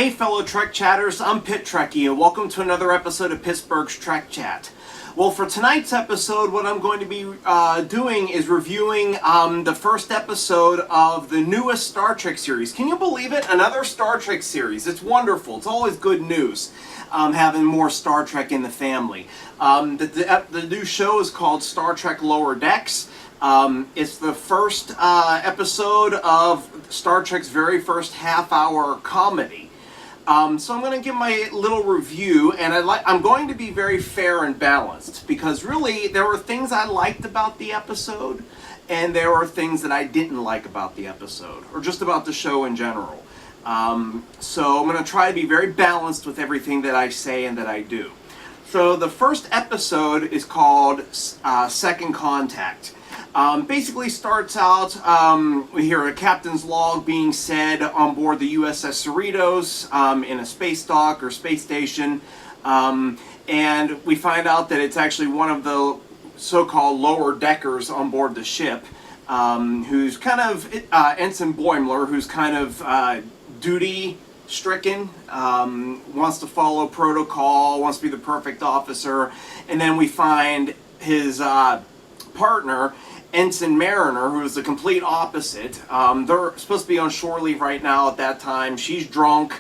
Hey fellow Trek Chatters, I'm Pit Trekkie and welcome to another episode of Pittsburgh's Trek Chat. Well, for tonight's episode, what I'm going to be doing is reviewing the first episode of the newest Star Trek series. Can you believe it? Another Star Trek series. It's wonderful. It's always good news having more Star Trek in the family. The new show is called Star Trek Lower Decks. It's the first episode of Star Trek's very first half-hour comedy. So I'm going to give my little review, and I'm going to be very fair and balanced, because really there were things I liked about the episode, and there were things that I didn't like about the episode, or just about the show in general. So I'm going to try to be very balanced with everything that I say and that I do. So the first episode is called Second Contact. Basically starts out, we hear a captain's log being said on board the USS Cerritos in a space dock or space station, and we find out that it's actually one of the so-called lower deckers on board the ship, who's kind of Ensign Boimler, who's kind of duty stricken, wants to follow protocol, wants to be the perfect officer, and then we find his partner, Ensign Mariner, who is the complete opposite. They're supposed to be on shore leave right now at that time. She's drunk.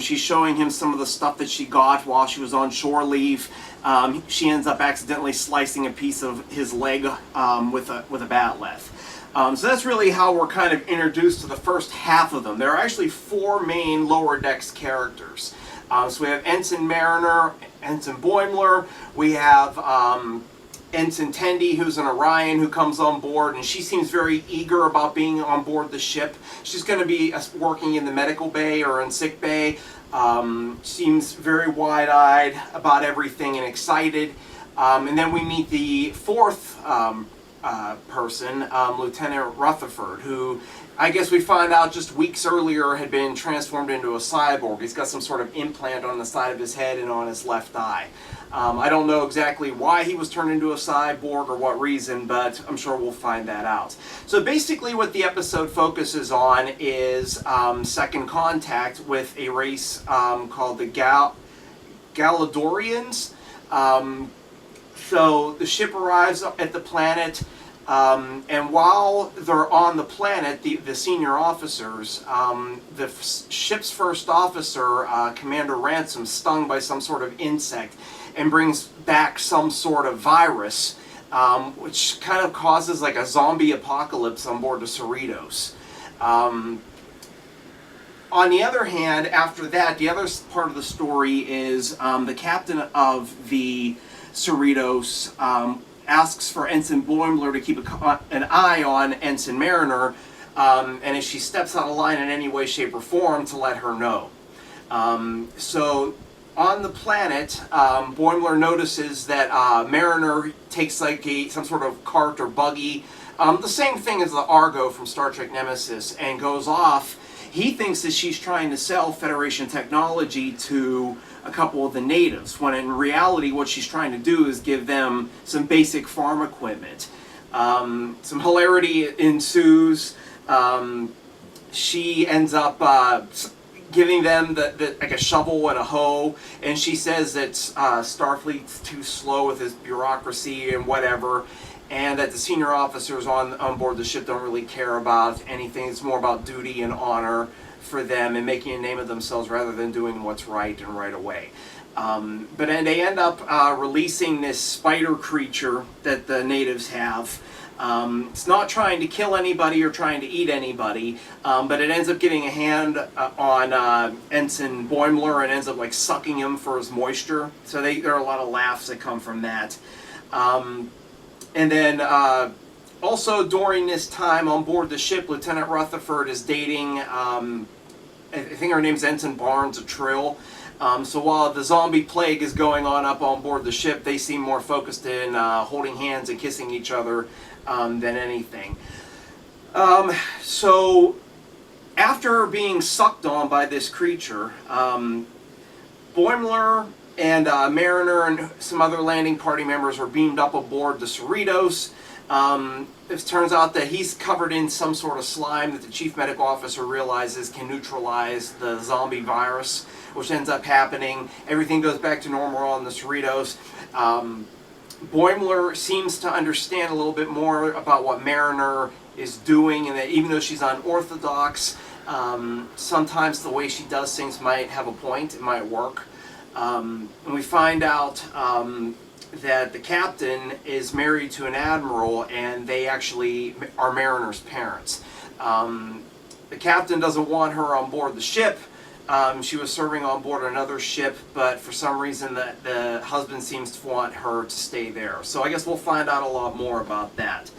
She's showing him some of the stuff that she got while she was on shore leave. She ends up accidentally slicing a piece of his leg with a bat'leth. So that's really how we're kind of introduced to the first half of them. There are actually four main lower decks characters. So we have Ensign Mariner, Ensign Boimler, we have Ensign Tendi, who's an Orion, who comes on board, and she seems very eager about being on board the ship. She's going to be working in the medical bay or in sick bay. Seems very wide-eyed about everything and excited. And then we meet the fourth person, Lieutenant Rutherford, who I guess we find out just weeks earlier had been transformed into a cyborg. He's got some sort of implant on the side of his head and on his left eye. I don't know exactly why he was turned into a cyborg or what reason, but I'm sure we'll find that out. So basically what the episode focuses on is second contact with a race called the Galadorians. So the ship arrives at the planet, and while they're on the planet, the senior officers, the ship's first officer, Commander Ransom, stung by some sort of insect and brings back some sort of virus, which kind of causes like a zombie apocalypse on board the Cerritos. On the other hand, after that, the other part of the story is the captain of the Cerritos asks for Ensign Boimler to keep an eye on Ensign Mariner, and if she steps out of line in any way, shape, or form, to let her know. So on the planet, Boimler notices that Mariner takes like some sort of cart or buggy, the same thing as the Argo from Star Trek Nemesis, and goes off. He thinks that she's trying to sell Federation technology to a couple of the natives, when in reality what she's trying to do is give them some basic farm equipment. Some hilarity ensues. She ends up giving them like a shovel and a hoe, and she says that Starfleet's too slow with his bureaucracy and whatever, and that the senior officers on board the ship don't really care about anything. It's more about duty and honor for them and making a name of themselves rather than doing what's right and right away. But then they end up releasing this spider creature that the natives have. It's not trying to kill anybody or trying to eat anybody, but it ends up getting a hand on Ensign Boimler and ends up like sucking him for his moisture. So there are a lot of laughs that come from that. And then also during this time on board the ship, Lieutenant Rutherford is dating, I think her name's Ensign Barnes, a Trill. So while the zombie plague is going on up on board the ship, they seem more focused in holding hands and kissing each other than anything. So after being sucked on by this creature, Boimler and Mariner and some other landing party members are beamed up aboard the Cerritos. It turns out that he's covered in some sort of slime that the chief medical officer realizes can neutralize the zombie virus, which ends up happening. Everything goes back to normal on the Cerritos. Boimler seems to understand a little bit more about what Mariner is doing, and that even though she's unorthodox, sometimes the way she does things might have a point, it might work. And we find out that the captain is married to an admiral, and they actually are Mariner's parents. The captain doesn't want her on board the ship. She was serving on board another ship, but for some reason the husband seems to want her to stay there. So I guess we'll find out a lot more about that.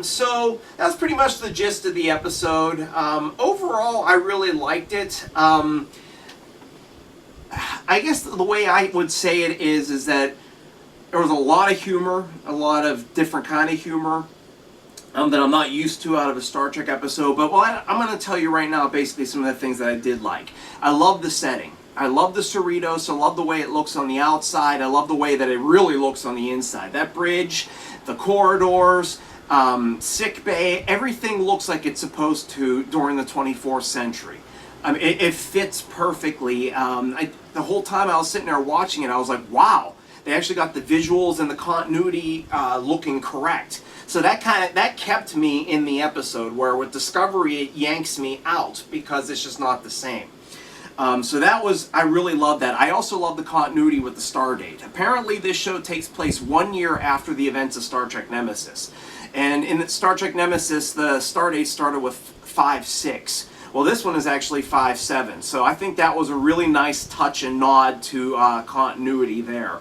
So that's pretty much the gist of the episode. Overall, I really liked it. I guess the way I would say it is that there was a lot of humor, a lot of different kind of humor that I'm not used to out of a Star Trek episode. But I'm going to tell you right now basically some of the things that I did like. I love the setting. I love the Cerritos. I love the way it looks on the outside. I love the way that it really looks on the inside. That bridge, the corridors, sick bay, everything looks like it's supposed to during the 24th century. I mean, it fits perfectly. The whole time I was sitting there watching it, I was like, wow. They actually got the visuals and the continuity looking correct. So that kept me in the episode, where with Discovery it yanks me out because it's just not the same. So I really love that. I also love the continuity with the Stardate. Apparently this show takes place 1 year after the events of Star Trek Nemesis. And in Star Trek Nemesis, the Stardate started with 5-6. Well, this one is actually 5-7. So I think that was a really nice touch and nod to continuity there.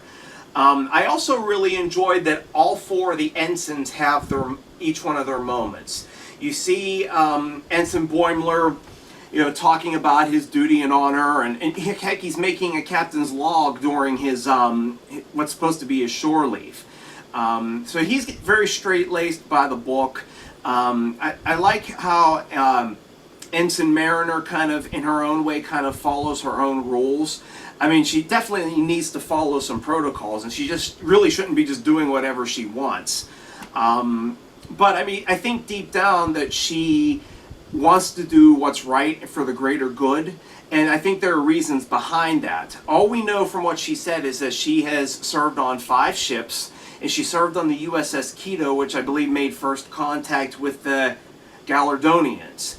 I also really enjoyed that all four of the ensigns have each one of their moments. You see Ensign Boimler, talking about his duty and honor, and heck, he's making a captain's log during his what's supposed to be his shore leave. So he's very straight-laced by the book. I like how Ensign Mariner kind of, in her own way, kind of follows her own rules. I mean, she definitely needs to follow some protocols, and she just really shouldn't be just doing whatever she wants. But I mean, I think deep down that she wants to do what's right for the greater good, and I think there are reasons behind that. All we know from what she said is that she has served on 5 ships, and she served on the USS Quito, which I believe made first contact with the Gallardonians.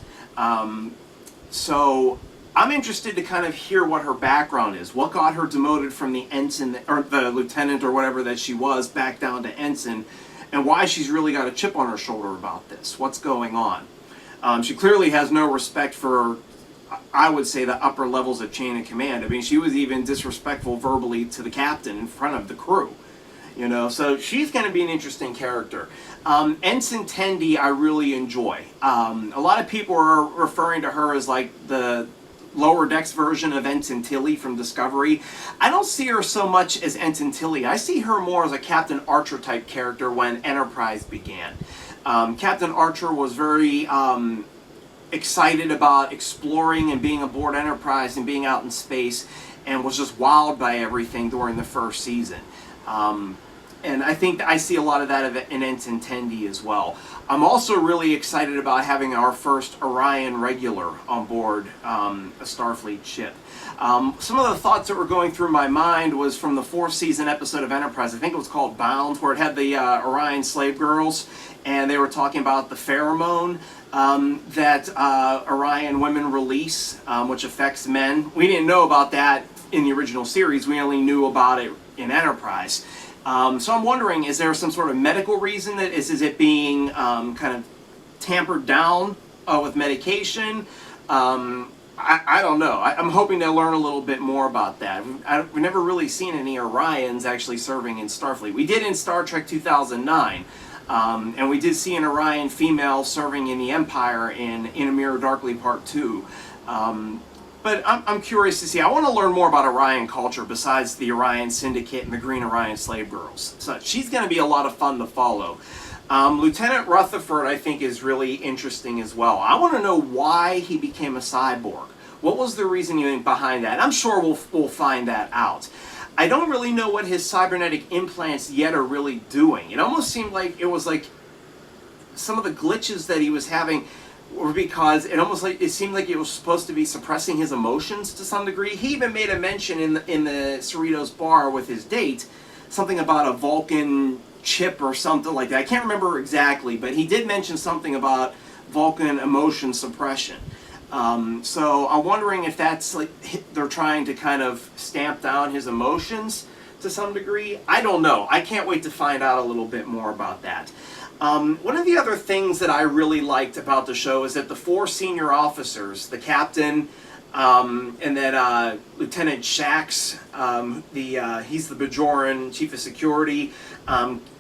So I'm interested to kind of hear what her background is. What got her demoted from the ensign, or the lieutenant or whatever that she was, back down to ensign, and why she's really got a chip on her shoulder about this. What's going on? She clearly has no respect for, I would say, the upper levels of chain of command. I mean, she was even disrespectful verbally to the captain in front of the crew. So she's going to be an interesting character. Ensign Tendi I really enjoy. A lot of people are referring to her as like the lower decks version of Ensign Tilly from Discovery. I don't see her so much as Ensign Tilly. I see her more as a Captain Archer type character when Enterprise began. Captain Archer was very excited about exploring and being aboard Enterprise and being out in space, and was just wowed by everything during the first season. And I think I see a lot of that in Ensign Tendi as well. I'm also really excited about having our first Orion regular on board a Starfleet ship. Some of the thoughts that were going through my mind was from the 4th season episode of Enterprise. I think it was called Bound, where it had the Orion slave girls, and they were talking about the pheromone that Orion women release, which affects men. We didn't know about that in the original series. We only knew about it in Enterprise. So I'm wondering, is there some sort of medical reason that is it being kind of tampered down with medication? I don't know. I'm hoping to learn a little bit more about that. We've never really seen any Orions actually serving in Starfleet. We did in Star Trek 2009, and we did see an Orion female serving in the Empire in A Mirror Darkly Part 2. But I'm curious to see. I want to learn more about Orion culture besides the Orion Syndicate and the Green Orion slave girls. So she's going to be a lot of fun to follow. Lieutenant Rutherford, I think, is really interesting as well. I want to know why he became a cyborg. What was the reasoning behind that? I'm sure we'll find that out. I don't really know what his cybernetic implants yet are really doing. It almost seemed like it was like some of the glitches that he was having were because it seemed like it was supposed to be suppressing his emotions to some degree. He even made a mention in the Cerritos bar with his date, something about a Vulcan chip or something like that. I can't remember exactly, but he did mention something about Vulcan emotion suppression. So I'm wondering if that's like they're trying to kind of stamp down his emotions to some degree. I don't know. I can't wait to find out a little bit more about that. One of the other things that I really liked about the show is that the 4 senior officers, the captain, and then Lieutenant Shax, he's the Bajoran chief of security,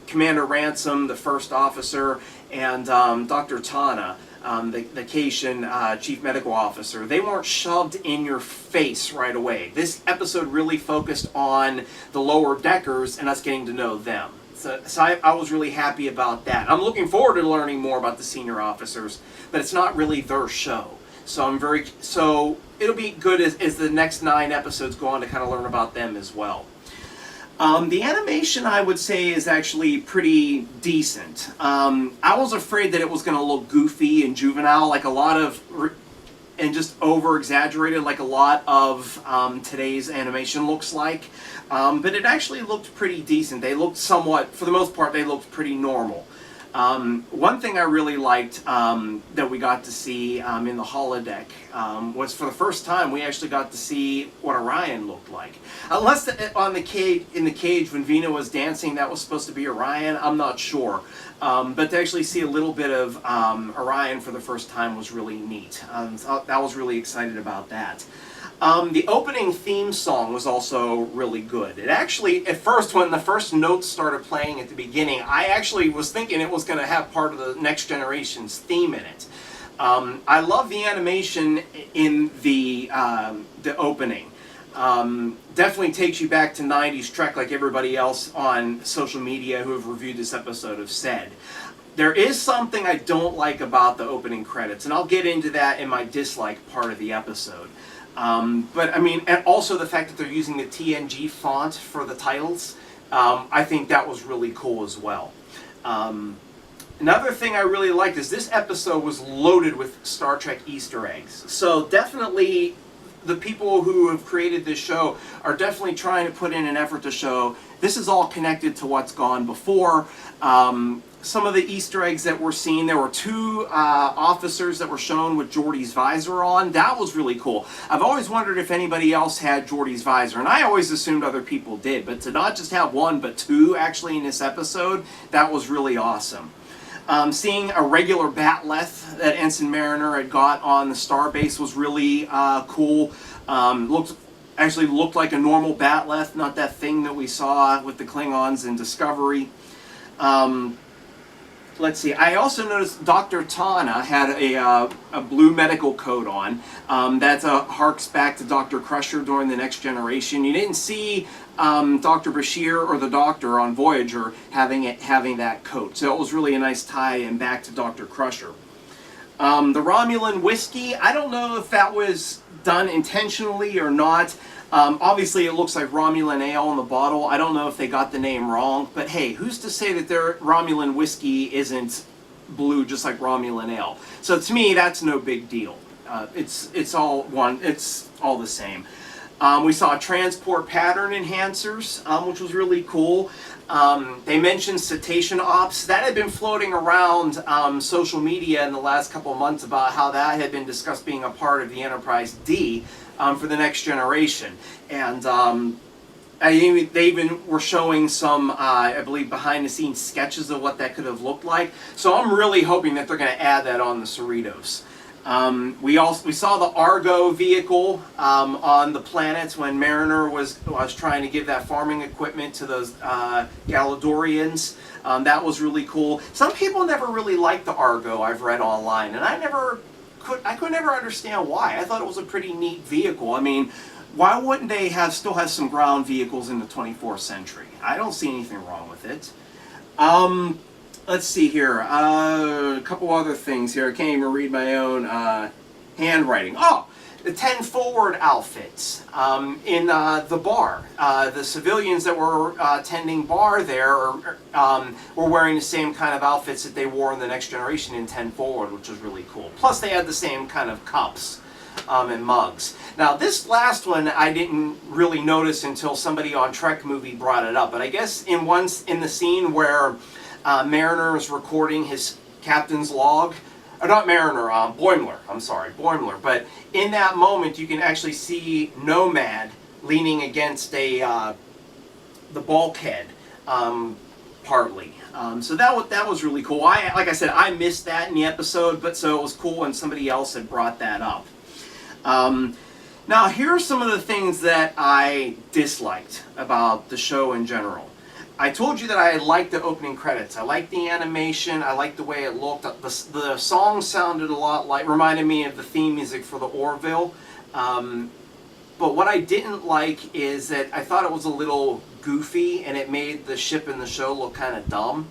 Commander Ransom, the first officer, and Dr. Tana, the Cation chief medical officer. They weren't shoved in your face right away. This episode really focused on the lower deckers and us getting to know them. So I was really happy about that. I'm looking forward to learning more about the senior officers, but it's not really their show. So it'll be good as the next 9 episodes go on to kind of learn about them as well. The animation, I would say, is actually pretty decent. I was afraid that it was going to look goofy and juvenile, like a lot of, and just over-exaggerated, like a lot of today's animation looks like. But it actually looked pretty decent. They looked somewhat, for the most part, they looked pretty normal. One thing I really liked that we got to see in the holodeck was for the first time we actually got to see what Orion looked like. Unless in the cage when Vina was dancing, that was supposed to be Orion, I'm not sure. But to actually see a little bit of Orion for the first time was really neat. So I was really excited about that. The opening theme song was also really good. It actually, at first, when the first notes started playing at the beginning, I actually was thinking it was going to have part of the Next Generation's theme in it. I love the animation in the opening. Definitely takes you back to 90s Trek, like everybody else on social media who have reviewed this episode have said. There is something I don't like about the opening credits, and I'll get into that in my dislike part of the episode. But I mean, and also the fact that they're using the TNG font for the titles, I think that was really cool as well. Another thing I really liked is this episode was loaded with Star Trek Easter eggs. So definitely the people who have created this show are definitely trying to put in an effort to show this is all connected to what's gone before. Some of the Easter eggs that we're seeing, there were 2 officers that were shown with Geordi's visor on. That was really cool. I've always wondered if anybody else had Geordi's visor, and I always assumed other people did, but to not just have 1 but 2 actually in this episode, that was really awesome. Seeing a regular batleth that Ensign Mariner had got on the starbase was really cool. Actually looked like a normal batleth, not that thing that we saw with the Klingons in Discovery. Let's see. I also noticed Dr. Tana had a blue medical coat on. That harks back to Dr. Crusher during the Next Generation. You didn't see Dr. Bashir or the Doctor on Voyager having that coat, so it was really a nice tie-in back to Dr. Crusher. The Romulan whiskey, I don't know if that was done intentionally or not. Obviously it looks like Romulan ale in the bottle. I don't know if they got the name wrong, but hey, who's to say that their Romulan whiskey isn't blue just like Romulan ale? So to me, that's no big deal. It's all the same. We saw transport pattern enhancers, which was really cool. They mentioned cetacean ops. That had been floating around social media in the last couple of months about how that had been discussed being a part of the Enterprise D for the Next Generation. And they even were showing some, I believe, behind-the-scenes sketches of what that could have looked like. So I'm really hoping that they're going to add that on the Cerritos. We saw the Argo vehicle on the planets when Mariner was trying to give that farming equipment to those Galadorians. That was really cool. Some people never really liked the Argo, I've read online, and I could never understand why. I thought it was a pretty neat vehicle. I mean, why wouldn't they still have some ground vehicles in the 24th century? I don't see anything wrong with it. Let's see here. A couple other things here. I can't even read my own handwriting. Oh, the 10 forward outfits in the bar. The civilians that were attending bar there were wearing the same kind of outfits that they wore in the Next Generation in 10 forward, which was really cool. Plus they had the same kind of cups and mugs. Now this last one I didn't really notice until somebody on Trek Movie brought it up, but I guess in the scene where Mariner is recording his captain's log, or not Mariner, Boimler, I'm sorry, Boimler. But in that moment, you can actually see Nomad leaning against the bulkhead, partly. So that was really cool. Like I said, I missed that in the episode, but so it was cool when somebody else had brought that up. Now, here are some of the things that I disliked about the show in general. I told you that I liked the opening credits. I liked the animation. I liked the way it looked. The song sounded a lot like, reminded me of the theme music for the Orville. But what I didn't like is that I thought it was a little goofy and it made the ship in the show look kind of dumb.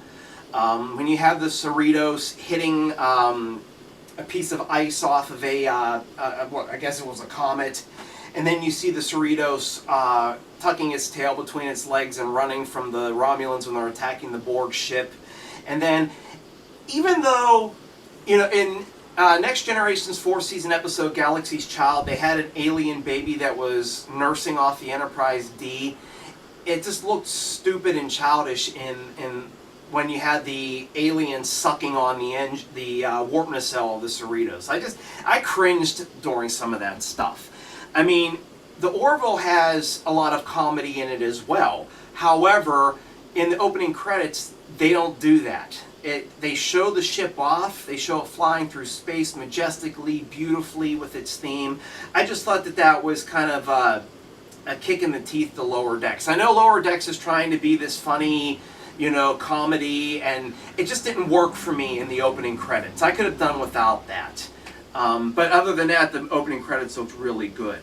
When you have the Cerritos hitting a piece of ice off of I guess it was a comet, and then you see the Cerritos tucking its tail between its legs and running from the Romulans when they're attacking the Borg ship. And then, even though, in Next Generation's 4-season episode Galaxy's Child, they had an alien baby that was nursing off the Enterprise D, it just looked stupid and childish in when you had the alien sucking on the warp nacelle of the Cerritos. I cringed during some of that stuff. I mean, the Orville has a lot of comedy in it as well. However, in the opening credits, they don't do that. They show the ship off. They show it flying through space majestically, beautifully with its theme. I just thought that was kind of a kick in the teeth to Lower Decks. I know Lower Decks is trying to be this funny, comedy, and it just didn't work for me in the opening credits. I could have done without that. But other than that, the opening credits looked really good.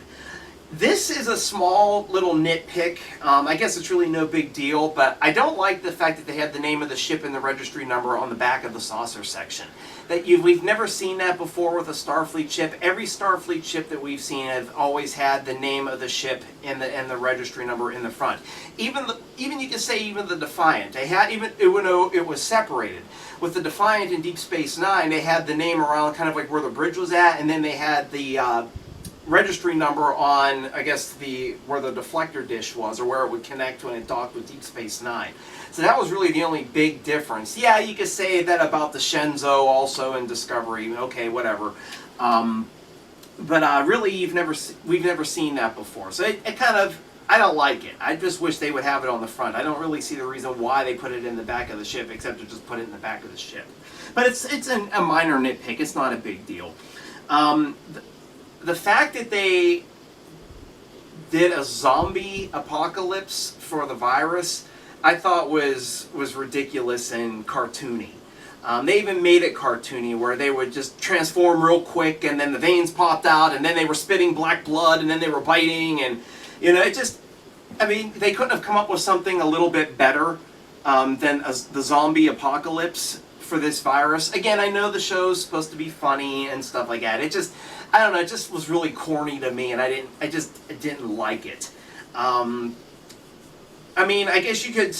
This is a small little nitpick. I guess it's really no big deal, but I don't like the fact that they had the name of the ship and the registry number on the back of the saucer section. We've never seen that before with a Starfleet ship. Every Starfleet ship that we've seen have always had the name of the ship and the registry number in the front. Even you could say even the Defiant. They had even though it was separated. With the Defiant in Deep Space Nine, they had the name around kind of like where the bridge was at, and then they had the registry number on, I guess, where the deflector dish was, or where it would connect when it docked with Deep Space Nine. So that was really the only big difference. Yeah, you could say that about the Shenzhou also in Discovery. Okay, whatever. But really, we've never seen that before. So it kind of, I don't like it. I just wish they would have it on the front. I don't really see the reason why they put it in the back of the ship, except to just put it in the back of the ship. But it's a minor nitpick. It's not a big deal. The fact that they did a zombie apocalypse for the virus, I thought was ridiculous and cartoony. They even made it cartoony where they would just transform real quick and then the veins popped out and then they were spitting black blood and then they were biting and, it just, I mean, they couldn't have come up with something a little bit better than the zombie apocalypse for this virus. Again, I know the show's supposed to be funny and stuff like that. It just, I don't know, it just was really corny to me and I didn't like it. I mean, I guess you could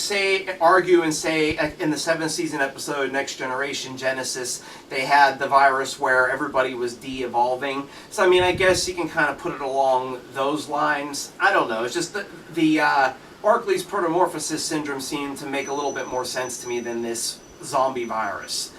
argue and say in the 7th season episode, Next Generation Genesis, they had the virus where everybody was de-evolving. So, I mean, I guess you can kind of put it along those lines. I don't know. It's just the Barclay's protomorphosis syndrome seemed to make a little bit more sense to me than this zombie virus.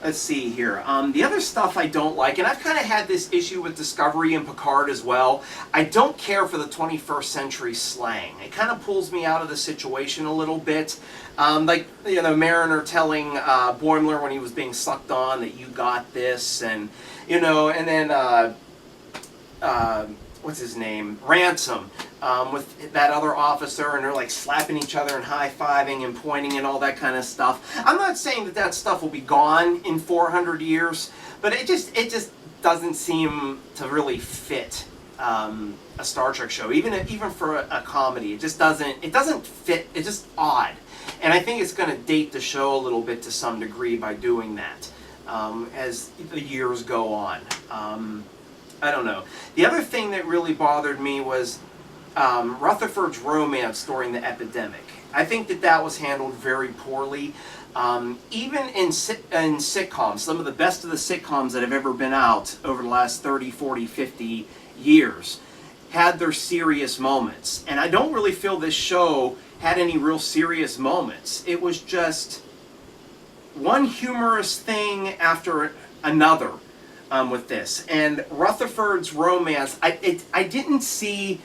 Let's see here. The other stuff I don't like, and I've kind of had this issue with Discovery and Picard as well, I don't care for the 21st century slang. It kind of pulls me out of the situation a little bit. Like, Mariner telling Boimler when he was being sucked on that you got this, and, and then, what's his name? Ransom. With that other officer, and they're like slapping each other and high-fiving and pointing and all that kind of stuff. I'm not saying that stuff will be gone in 400 years, but it just doesn't seem to really fit a Star Trek show, even for a comedy. It doesn't fit. It's just odd, and I think it's going to date the show a little bit to some degree by doing that as the years go on. I don't know. The other thing that really bothered me was Rutherford's romance during the epidemic. I think that that was handled very poorly. Even in sitcoms, some of the best of the sitcoms that have ever been out over the last 30, 40, 50 years had their serious moments. And I don't really feel this show had any real serious moments. It was just one humorous thing after another with this. And Rutherford's romance, I didn't see...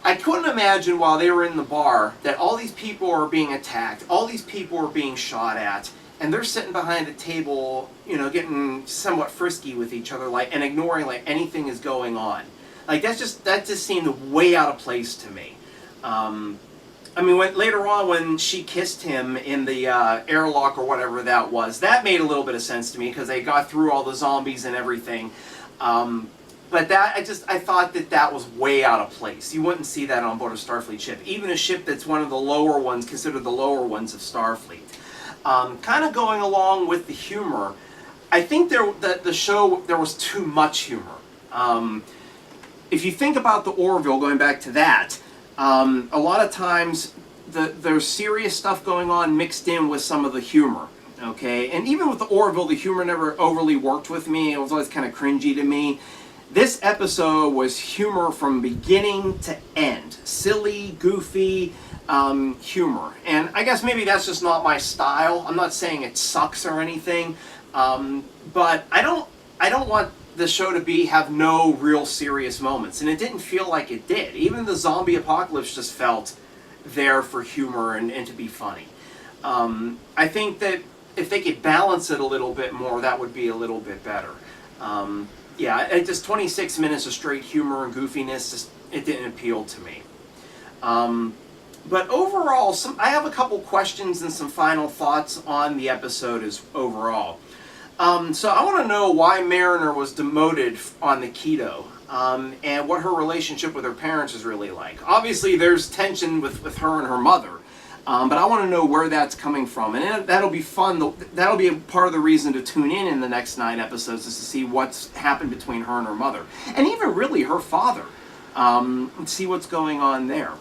I couldn't imagine while they were in the bar that all these people are being attacked, all these people are being shot at, and they're sitting behind a table, you know, getting somewhat frisky with each other, like, and ignoring like anything is going on. Like that just seemed way out of place to me. I mean, later on when she kissed him in the airlock or whatever that was, that made a little bit of sense to me because they got through all the zombies and everything. But that, I thought that that was way out of place. You wouldn't see that on board a Starfleet ship. Even a ship that's one of the lower ones, considered the lower ones of Starfleet. Kind of going along with the humor, I think the show, there was too much humor. If you think about the Orville, going back to that, a lot of times there's serious stuff going on mixed in with some of the humor. Okay, and even with the Orville, the humor never overly worked with me. It was always kind of cringy to me. This episode was humor from beginning to end. Silly, goofy humor. And I guess maybe that's just not my style. I'm not saying it sucks or anything. But I don't want the show to have no real serious moments. And it didn't feel like it did. Even the zombie apocalypse just felt there for humor and to be funny. I think that if they could balance it a little bit more, that would be a little bit better. Yeah, just 26 minutes of straight humor and goofiness, it didn't appeal to me. But overall, I have a couple questions and some final thoughts on the episode overall. So I want to know why Mariner was demoted on the Keto, and what her relationship with her parents is really like. Obviously, there's tension with her and her mother. But I want to know where that's coming from, and that'll be fun. That'll be a part of the reason to tune in the next 9 episodes, is to see what's happened between her and her mother, and even really her father, and see what's going on there.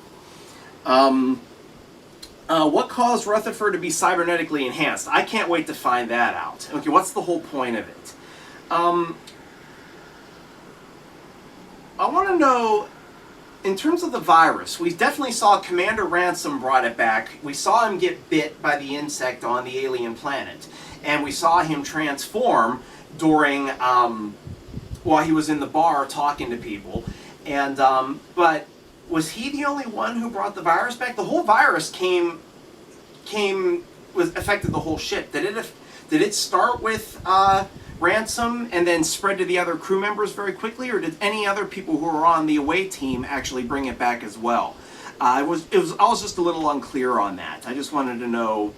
What caused Rutherford to be cybernetically enhanced? I can't wait to find that out. Okay, what's the whole point of it? I want to know, in terms of the virus, we definitely saw Commander Ransom brought it back. We saw him get bit by the insect on the alien planet. And we saw him transform during, while he was in the bar talking to people. And, but was he the only one who brought the virus back? The whole virus affected the whole ship. Did it start with, Ransom and then spread to the other crew members very quickly, or did any other people who were on the away team actually bring it back as well? I was just a little unclear on that. I just wanted to know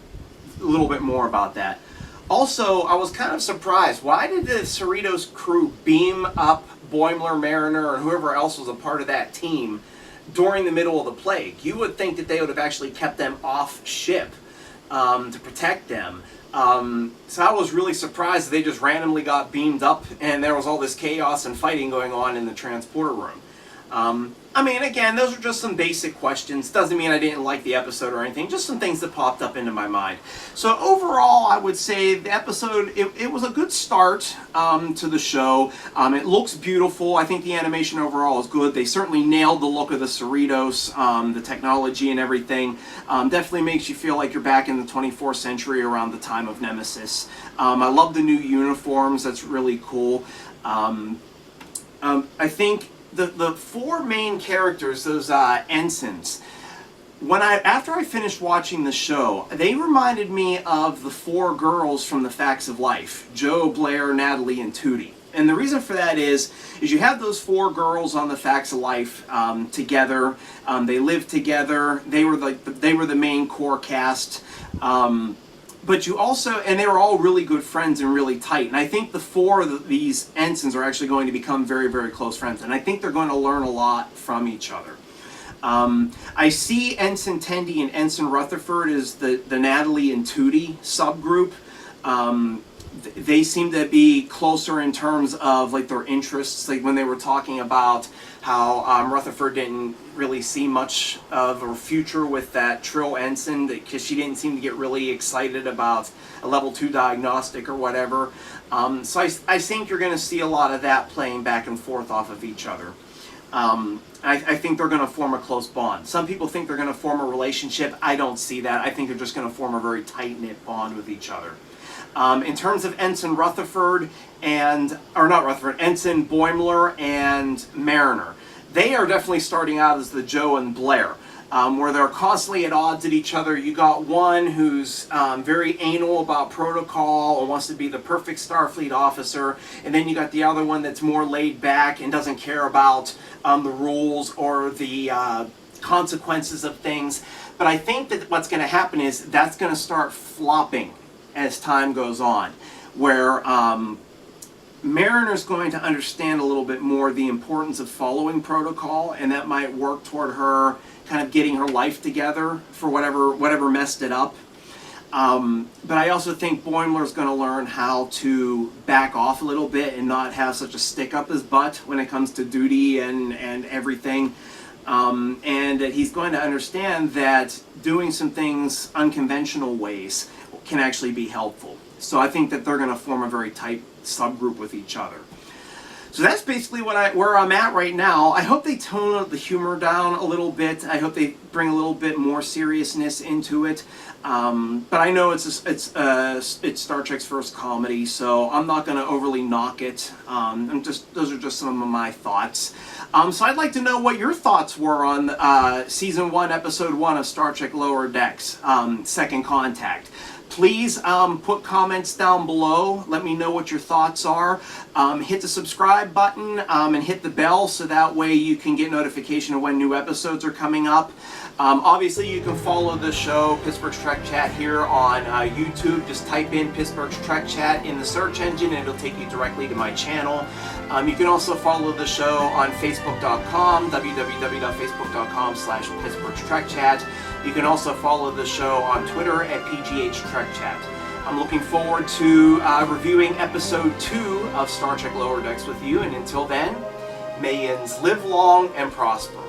a little bit more about that. Also, I was kind of surprised. Why did the Cerritos crew beam up Boimler, Mariner, and whoever else was a part of that team during the middle of the plague? You would think that they would have actually kept them off ship to protect them. So I was really surprised that they just randomly got beamed up and there was all this chaos and fighting going on in the transporter room. I mean, again, those are just some basic questions. Doesn't mean I didn't like the episode or anything. Just some things that popped up into my mind. So overall, I would say the episode, it was a good start to the show. It looks beautiful. I think the animation overall is good. They certainly nailed the look of the Cerritos, the technology and everything. Definitely makes you feel like you're back in the 24th century around the time of Nemesis. I love the new uniforms. That's really cool. I think the 4 main characters, those ensigns, after I finished watching the show, they reminded me of the 4 girls from The Facts of Life: Jo, Blair, Natalie, and Tootie. And the reason for that is you have those 4 girls on The Facts of Life together. They lived together. They were the main core cast. But you also, and they were all really good friends and really tight. And I think the 4 of these ensigns are actually going to become very, very close friends. And I think they're going to learn a lot from each other. I see Ensign Tendi and Ensign Rutherford as the Natalie and Tootie subgroup. they seem to be closer in terms of like their interests. Like when they were talking about how Rutherford didn't really see much of a future with that Trill Ensign, because she didn't seem to get really excited about a level 2 diagnostic or whatever. So I think you're going to see a lot of that playing back and forth off of each other. I think they're going to form a close bond. Some people think they're going to form a relationship. I don't see that. I think they're just going to form a very tight-knit bond with each other. In terms of Ensign Rutherford Ensign Boimler and Mariner, they are definitely starting out as the Joe and Blair, where they're constantly at odds at each other. You got one who's very anal about protocol and wants to be the perfect Starfleet officer, and then you got the other one that's more laid back and doesn't care about the rules or the consequences of things. But I think that what's going to happen is that's going to start flopping as time goes on, where Mariner's going to understand a little bit more the importance of following protocol, and that might work toward her kind of getting her life together for whatever messed it up. But I also think Boimler's going to learn how to back off a little bit and not have such a stick up his butt when it comes to duty and everything. And that he's going to understand that doing some things unconventional ways can actually be helpful. So I think that they're going to form a very tight subgroup with each other. So that's basically where I'm at right now. I hope they tone the humor down a little bit. I hope they bring a little bit more seriousness into it. But I know it's Star Trek's first comedy, so I'm not going to overly knock it. Those are just some of my thoughts. So I'd like to know what your thoughts were on Season 1, Episode 1 of Star Trek Lower Decks, Second Contact. Please put comments down below. Let me know what your thoughts are. Hit the subscribe button and hit the bell so that way you can get notification of when new episodes are coming up. Obviously, you can follow the show, Pittsburgh's Trek Chat, here on YouTube. Just type in Pittsburgh's Trek Chat in the search engine and it'll take you directly to my channel. You can also follow the show on Facebook.com, www.facebook.com/Pittsburgh's Trek Chat. You can also follow the show on Twitter at PGH Trek Chat. I'm looking forward to reviewing Episode 2 of Star Trek Lower Decks with you, and until then, may yins live long and prosper.